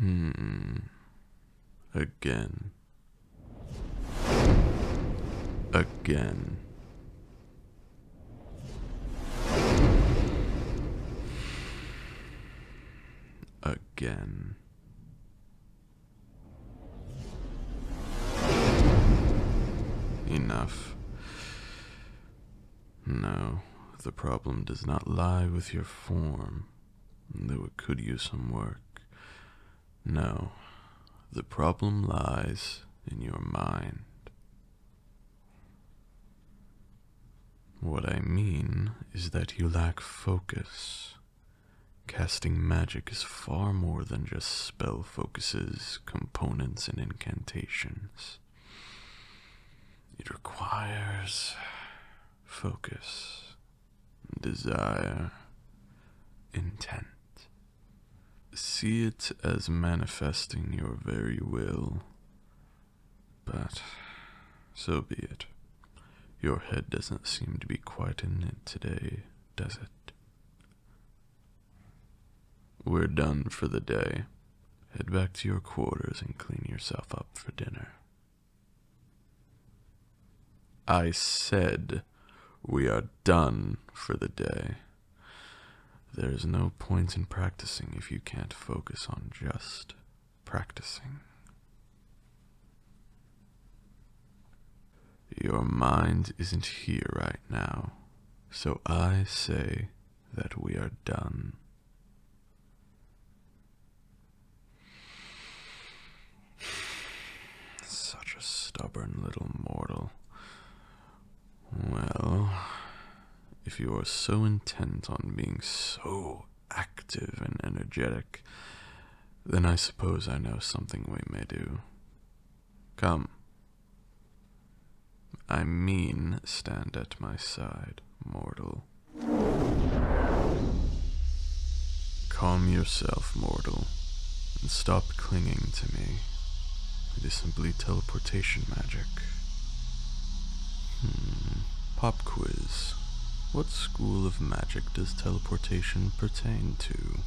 Again. Again. Again. Enough. No, the problem does not lie with your form, though it could use some work. No, the problem lies in your mind. What I mean is that you lack focus. Casting magic is far more than just spell focuses, components, and incantations. It requires focus, desire, intent. See it as manifesting your very will, but so be it. Your head doesn't seem to be quite in it today, does it? We're done for the day. Head back to your quarters and clean yourself up for dinner. I said we are done for the day. There's no point in practicing if you can't focus on just practicing. Your mind isn't here right now, so I say that we are done. Such a stubborn little mortal. Well, if you are so intent on being so active and energetic, then I suppose I know something we may do. Come. I mean, stand at my side, mortal. Calm yourself, mortal, and stop clinging to me. It is simply teleportation magic. Pop quiz. What school of magic does teleportation pertain to?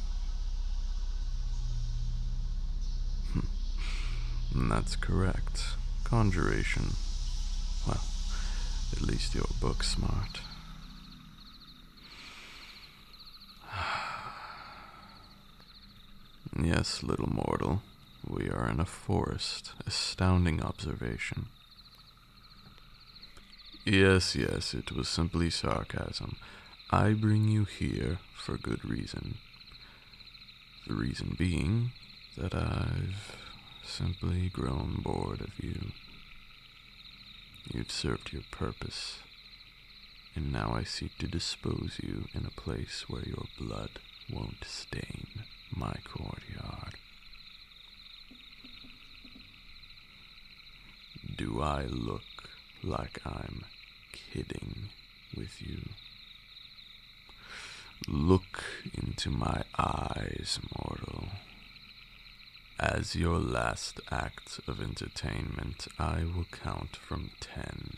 That's correct. Conjuration. Well, at least you're book smart. Yes, little mortal. We are in a forest. Astounding observation. Yes, it was simply sarcasm. I bring you here for good reason. The reason being that I've simply grown bored of you. You've served your purpose, and now I seek to dispose you in a place where your blood won't stain my courtyard. Do I look like I'm kidding with you? Look into my eyes, mortal. As your last act of entertainment, I will count from 10,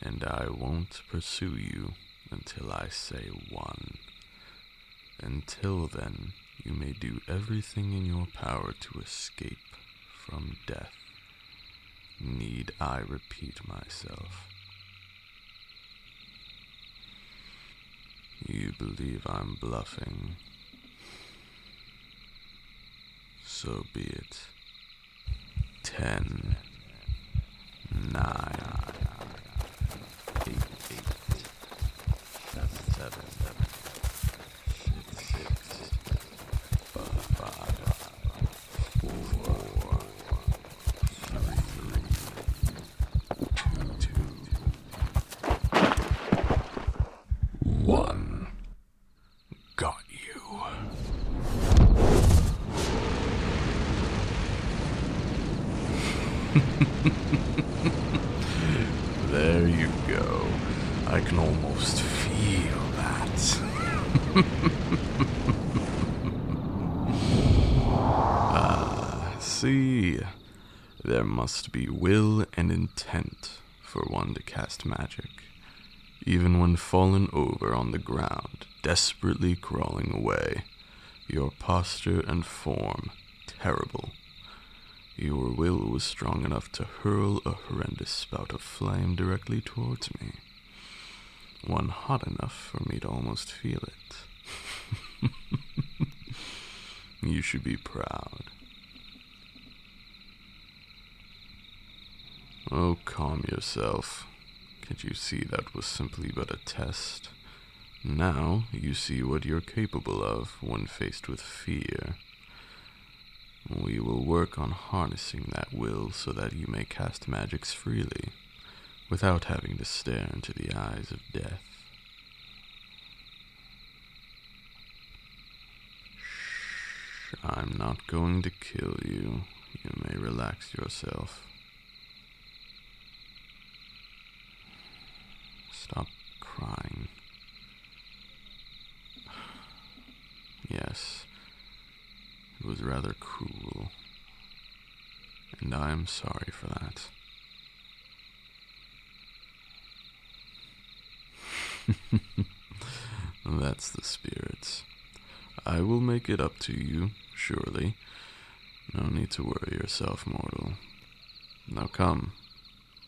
and I won't pursue you until I say 1. Until then, you may do everything in your power to escape from death. Need I repeat myself? You believe I'm bluffing? So be it. 10, 9, 8, 7, 6, 5, 4, 3, 2, 1. Got you. There you go. I can almost feel that. See, there must be will and intent for one to cast magic, even when fallen over on the ground, desperately crawling away. Your posture and form terrible. Your will was strong enough to hurl a horrendous spout of flame directly towards me. One hot enough for me to almost feel it. You should be proud. Oh, calm yourself. Can't you see that was simply but a test? Now you see what you're capable of when faced with fear. We will work on harnessing that will so that you may cast magics freely, without having to stare into the eyes of death. Shh, I'm not going to kill you. You may relax yourself. Stop crying. Yes, it was rather cruel, and I am sorry for that. That's the spirit. I will make it up to you, surely. No need to worry yourself, mortal. Now come,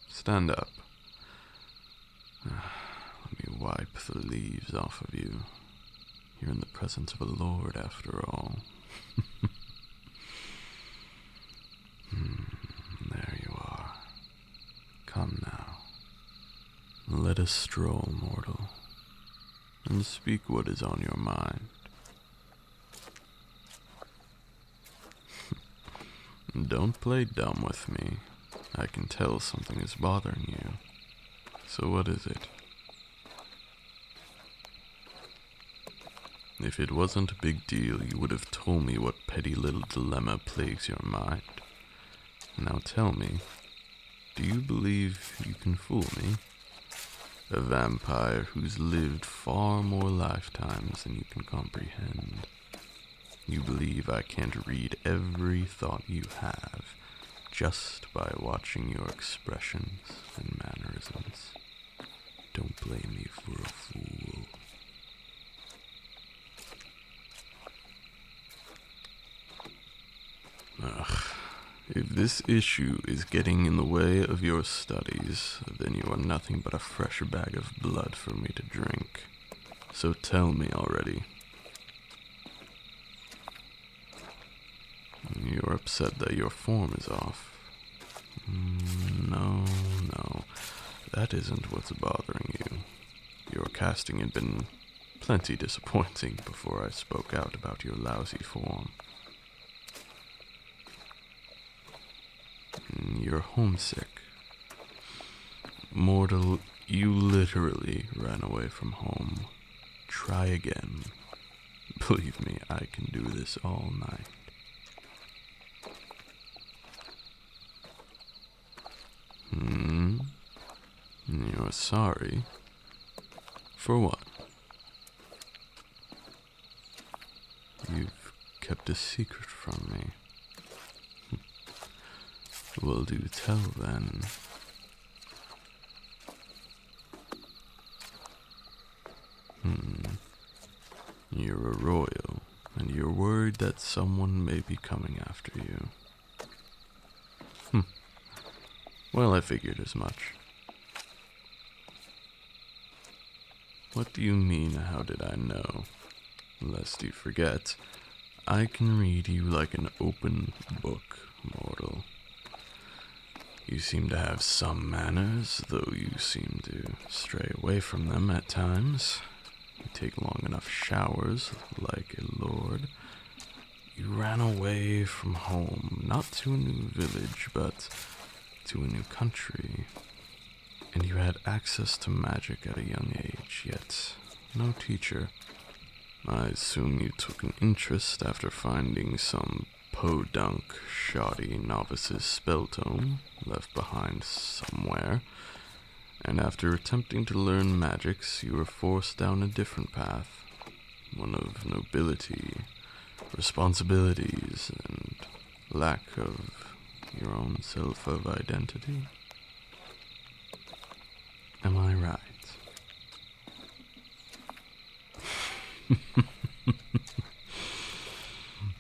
stand up. Let me wipe the leaves off of you. You're in the presence of a lord, after all. There you are. Come now. Let us stroll, mortal, and speak what is on your mind. Don't play dumb with me. I can tell something is bothering you. So what is it? If it wasn't a big deal, you would have told me what petty little dilemma plagues your mind. Now tell me, do you believe you can fool me? A vampire who's lived far more lifetimes than you can comprehend. You believe I can't read every thought you have just by watching your expressions and mannerisms. Don't blame me for a fool. Ugh. If this issue is getting in the way of your studies, then you are nothing but a fresh bag of blood for me to drink. So tell me already. You're upset that your form is off. No, that isn't what's bothering you. Your casting had been plenty disappointing before I spoke out about your lousy form. You're homesick. Mortal, you literally ran away from home. Try again. Believe me, I can do this all night. You're sorry? For what? You've kept a secret from me. Well, do tell then. You're a royal, and you're worried that someone may be coming after you. Well, I figured as much. What do you mean, how did I know? Lest you forget, I can read you like an open book, mortal. You seem to have some manners, though you seem to stray away from them at times. You take long enough showers, like a lord. You ran away from home, not to a new village, but to a new country. And you had access to magic at a young age, yet no teacher. I assume you took an interest after finding some podunk, shoddy novice's spell tome left behind somewhere, and after attempting to learn magics, you were forced down a different path, one of nobility, responsibilities, and lack of your own self of identity. Am I right?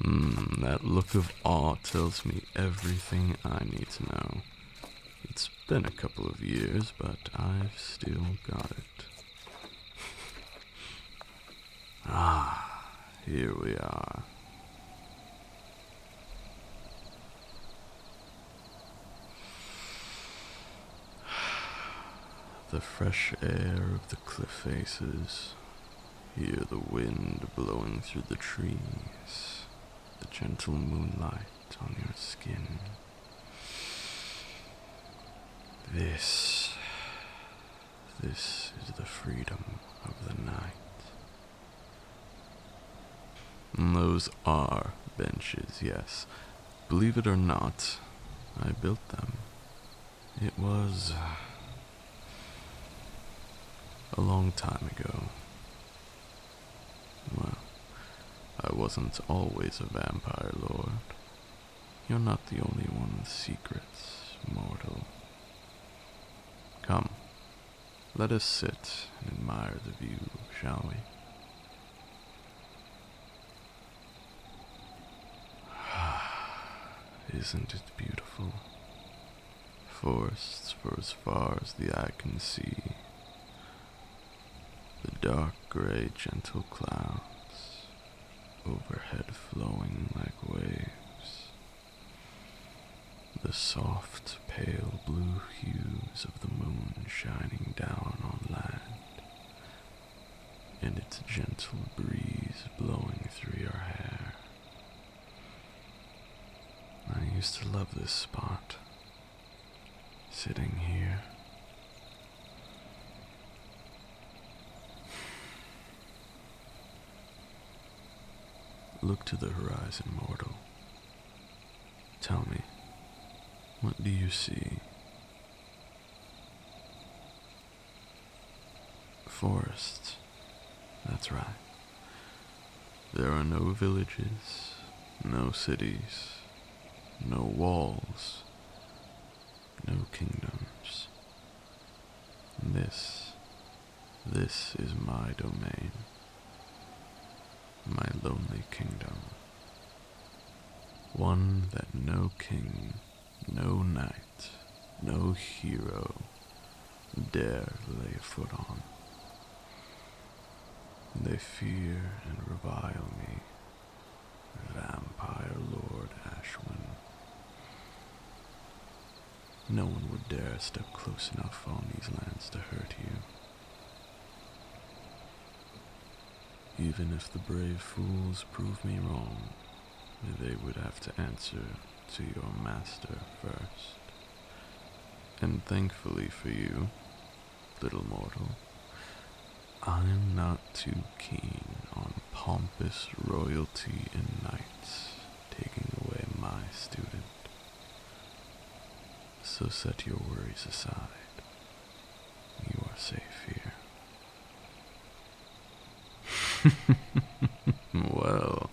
That look of awe tells me everything I need to know. It's been a couple of years, but I've still got it. Here we are. The fresh air of the cliff faces. Hear the wind blowing through the trees. The gentle moonlight on your skin. This is the freedom of the night. And those are benches, yes. Believe it or not, I built them. It was a long time ago. Well, I wasn't always a vampire lord. You're not the only one with secrets, mortal. Come, let us sit and admire the view, shall we? Isn't it beautiful? Forests for as far as the eye can see. The dark gray gentle clouds, overhead flowing like waves. The soft pale blue hues of the moon shining down on land, and its gentle breeze blowing through your hair. I used to love this spot, sitting here. Look to the horizon, mortal. Tell me, what do you see? Forests. That's right. There are no villages, no cities, no walls, no kingdoms. This is my domain. My lonely kingdom. One that no king, no knight, no hero dare lay foot on. They fear and revile me, Vampire Lord Ashwin. No one would dare step close enough on these lands to hurt you. Even if the brave fools prove me wrong, they would have to answer to your master first. And thankfully for you, little mortal, I'm not too keen on pompous royalty and knights taking away my student. So set your worries aside. You are safe here. Well,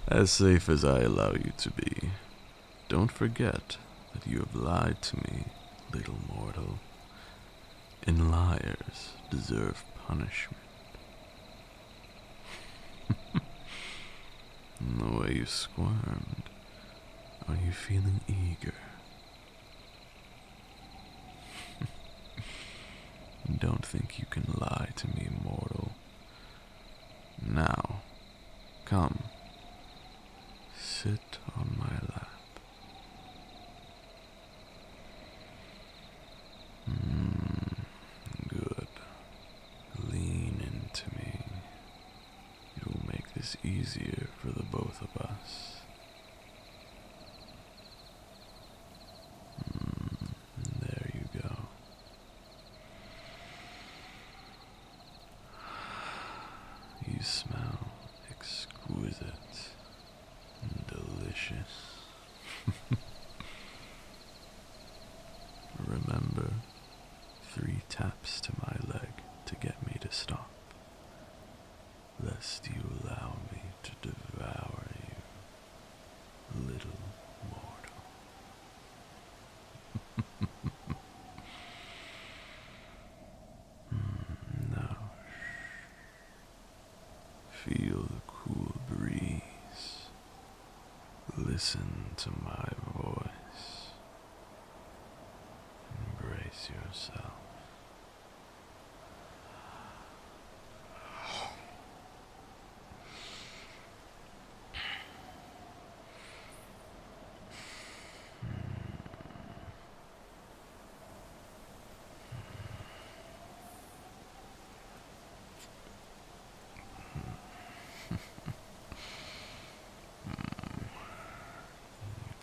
as safe as I allow you to be. Don't forget that you have lied to me, little mortal. And liars deserve punishment. And the way you squirmed, are you feeling eager? Don't think you can lie to me, mortal. Now, come, sit on my lap. Good. Lean into me. It will make this easier for the both of us. There you go. You smell exquisite and delicious. Remember, 3 taps to my leg to get me to stop, lest you allow me to devour you, little mortal. Now, feel the cool breeze Listen to my voice. Embrace yourself.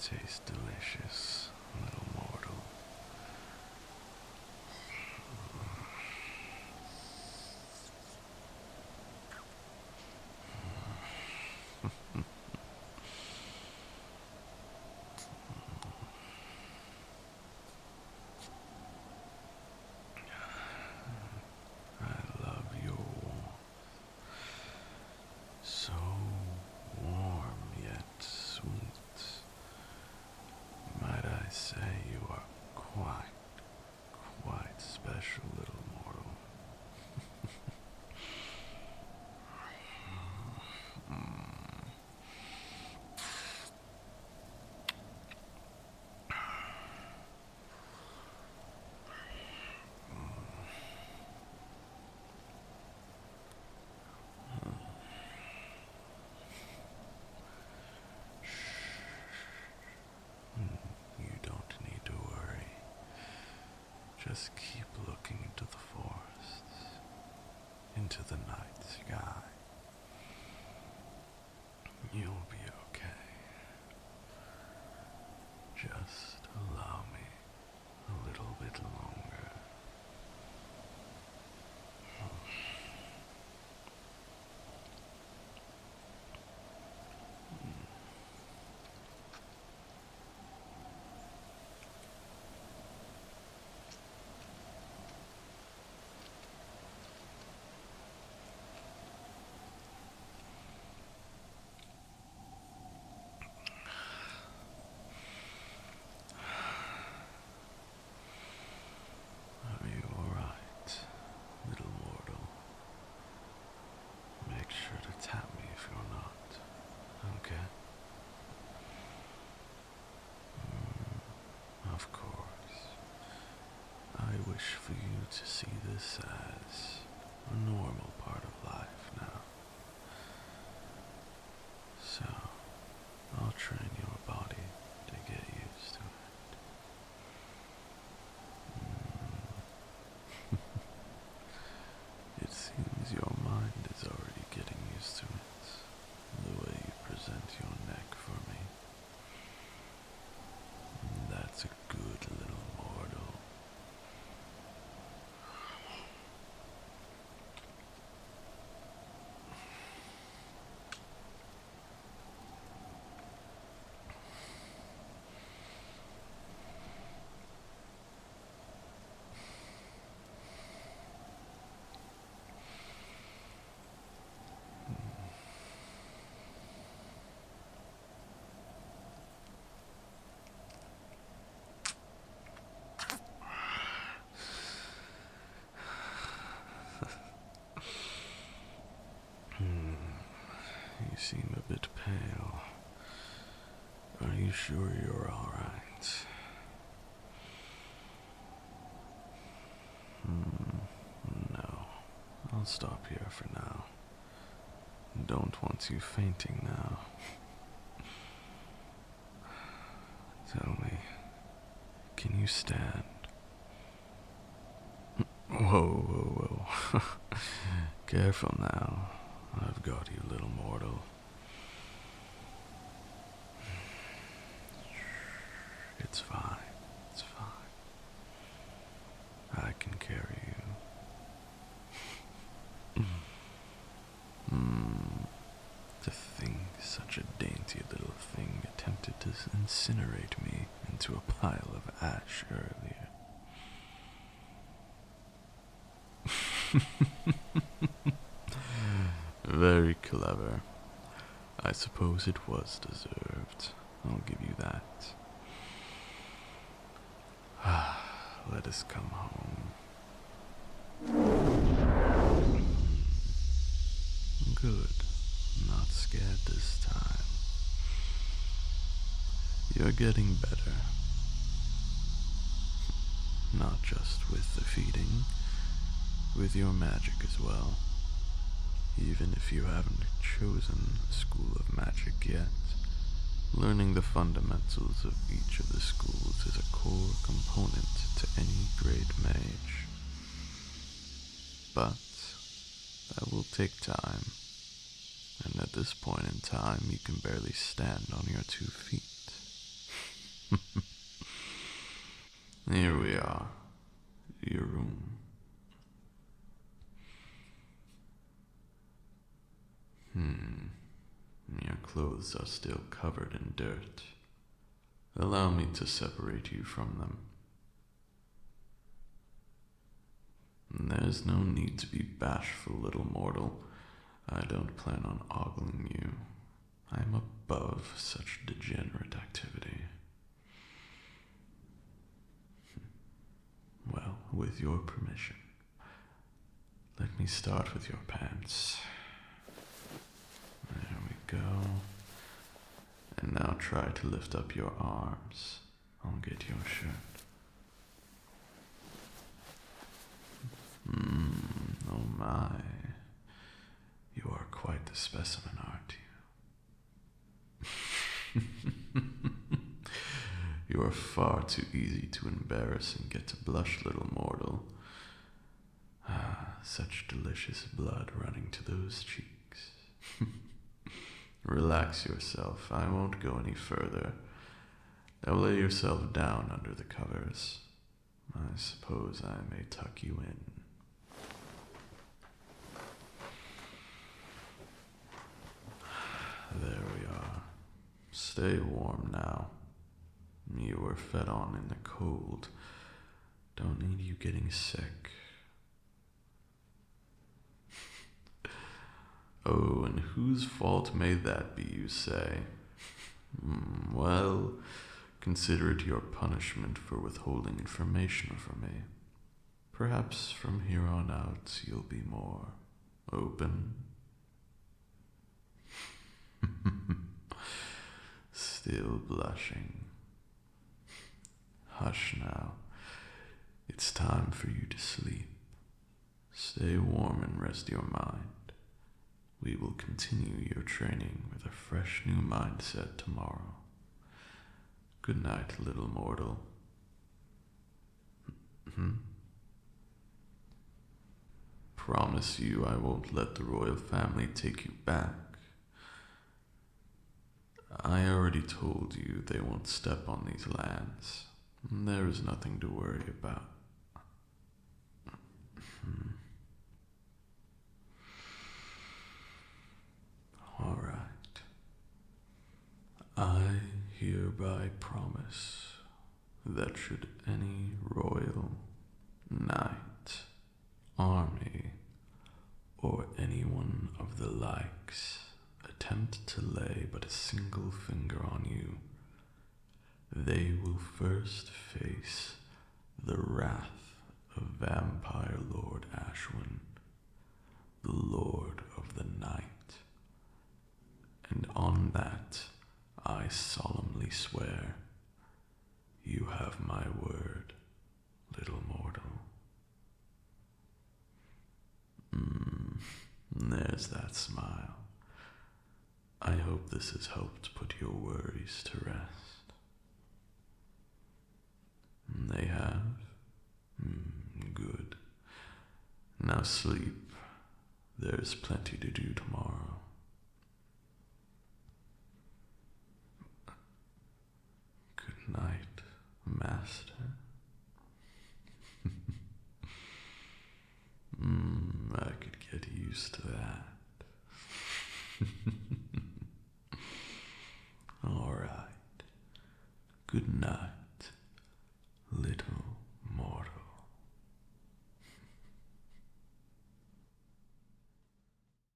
You taste delicious, little mortal. I love your warmth. So warm yet sweet. Might I say you are quite special, little mortal. You don't need to worry. Just keep looking into the forests, into the night sky. You'll be okay. Just allow me a little bit longer. Are you alright, little mortal? Make sure to tap me if you're not, okay? Of course. I wish for you to see this as a normal part of life now. So, I'll train your body to get used to it. It seems your mind is already getting used to it, the way you present your neck for me. That's a good little mortal. You seem a bit pale. Are you sure you're alright? No. I'll stop here for now. Don't want you fainting now. Tell me, can you stand? Whoa. Careful now. I've got you, little mortal. It's fine. It's fine. I can carry you. To think such a dainty little thing attempted to incinerate me into a pile of ash earlier. Very clever. I suppose it was deserved. I'll give you that. Let us come home. Good. Not scared this time. You're getting better. Not just with the feeding, with your magic as well. Even if you haven't chosen a school of magic yet, learning the fundamentals of each of the schools is a core component to any great mage. But that will take time, and at this point in time you can barely stand on your 2 feet. Here we are, your room. Your clothes are still covered in dirt. Allow me to separate you from them. There's no need to be bashful, little mortal. I don't plan on ogling you. I'm above such degenerate activity. Well, with your permission, let me start with your pants. There we go. And now try to lift up your arms. I'll get your shirt. Oh my. You are quite the specimen, aren't you? You are far too easy to embarrass and get to blush, little mortal. Ah, such delicious blood running to those cheeks. Relax yourself. I won't go any further. Now lay yourself down under the covers. I suppose I may tuck you in. There we are. Stay warm now. You were fed on in the cold. Don't need you getting sick. Oh, and whose fault may that be, you say? Well, consider it your punishment for withholding information from me. Perhaps from here on out you'll be more open. Still blushing. Hush now. It's time for you to sleep. Stay warm and rest your mind. We will continue your training with a fresh new mindset tomorrow. Good night, little mortal. Promise you I won't let the royal family take you back. I already told you they won't step on these lands. There is nothing to worry about. All right. I hereby promise that should any royal, knight, army, or anyone of the likes attempt to lay but a single finger on you, they will first face the wrath of Vampire Lord Ashwin, the Lord of the Night. And on that, I solemnly swear, you have my word, little mortal. There's that smile. I hope this has helped put your worries to rest. They have? Good. Now sleep. There's plenty to do tomorrow. Good night, Master. I could get used to that. All right. Good night.